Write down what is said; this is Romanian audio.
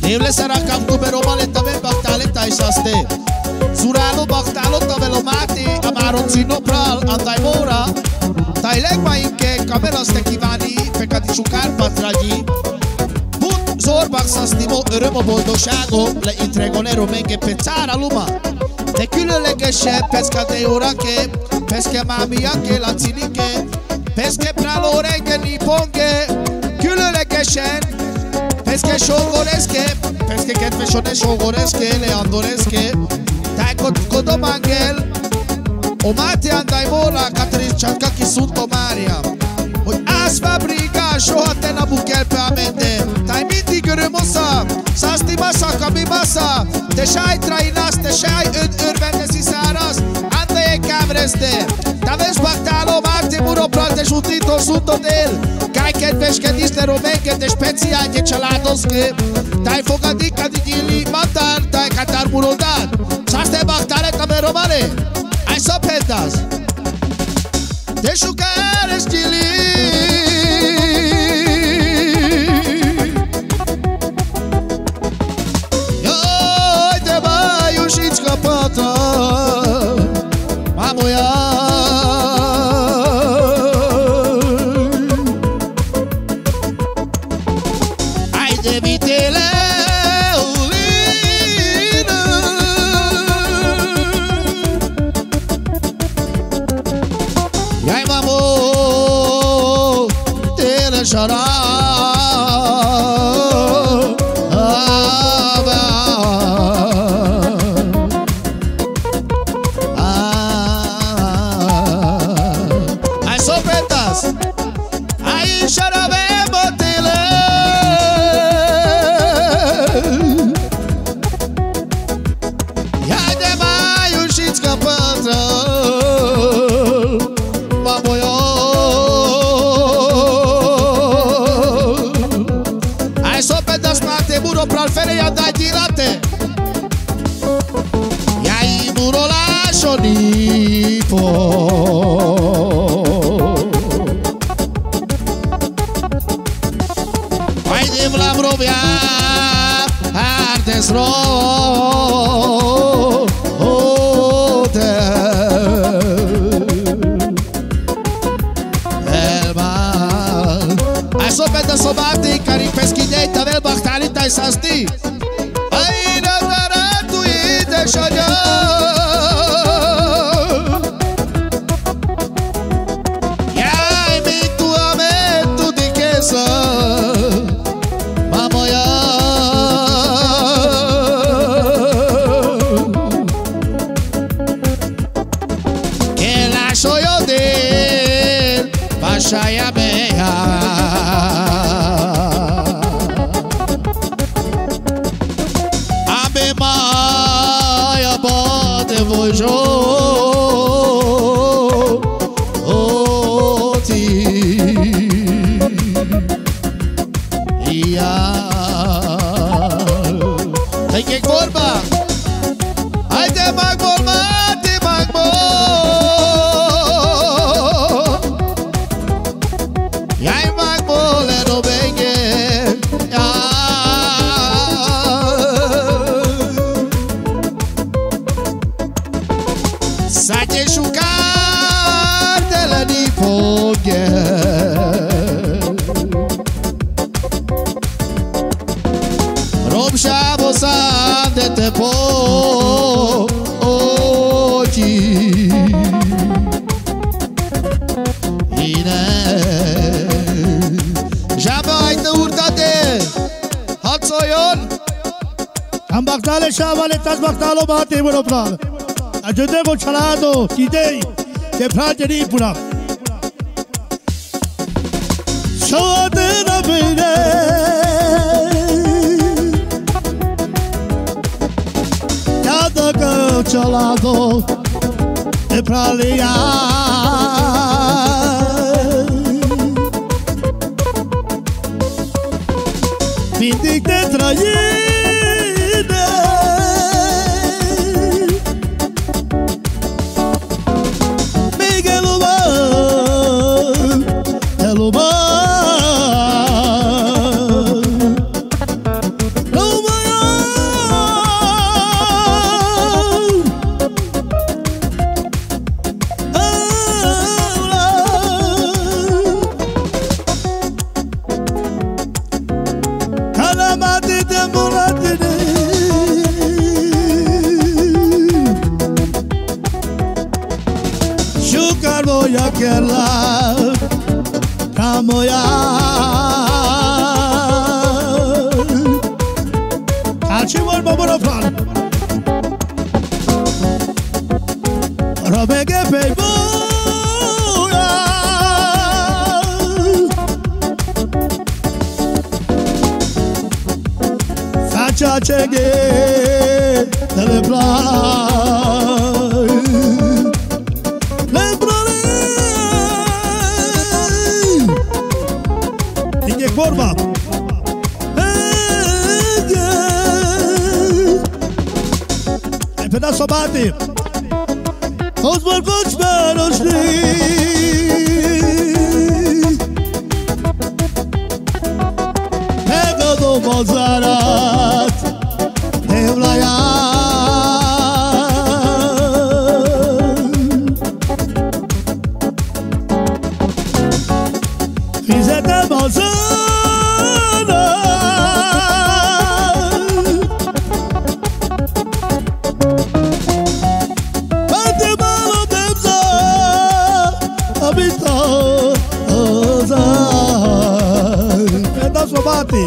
Evle sarakam numero maletta ben baktaletta isaste Suralo baktalo tabelo mati amaroncino pral andai mora Tajleg ma inke kameraste kívánni fekadicsú Kárpátra-gyi Put zorbak szasztimo öröm a boldogságom Leintregonero menge pecára luma De különlegesebb pescate orake Pesce mámiake lancinike Pesce pralo renge niponge Különlegesen Pesce sógoreske Pesce kedvesone sógoreske Leandoreske Tájkodom angel O mate andai mora Catriceanca chi sunt o Maria Hogy ász fabrica soha te n apuc el pe amende Tai mindig örömosza Szaszti massa, kami massa Te sai trainas, te sai örvendezi száraz Anda e cavreste Taves bactalo, marte muro prante Jutito sunt odel Cai kedveskedis, te romenke De speciál, de családoszke Tai fogadica di gili Matar, tai catar murodat Szaszti bactale, tame romane Ai sopetas De șucares gili Ioi te mai ușiți căpătă Mamuia Ai de vitele Iai mamo te lășara Ai sopetas Ai șarabe botele Iai de mai ușiți căpătă Ai sopetas mate muro pral fereia da girate Iai muro la șonipo Ai de vlam robia ardes ro Ai sopetas o mate cari pesquidei tavel bachtalita e sasti Ai nagaratu e deixaria Iai mintuamento de quesa Mamoia Que la soyo de Baixaia meia Abe maia bote vojo Oti Ia Hai que vorba Hai de magbol mate magbol Iai magbol ero benge Sate șucatele di foghe Rob și-avo de te po ochii Ine Jamais te urtate Hatsoyon Am bactale șavale tas bactalo mate muro pral Ajute go chalado kidei de prate ni pura Soate na bine Cada go chalado de pralia Mindig te traie Oh my mati de muratine Shukar voya kerla Kamoya Kachi vol babura plan Robege peybuya Facha chege Telebrai Lebrale Inge korba Peda sobati Ozbor koçmer oşli Pegado bazarat Devlaya Fizete bazarat Sobati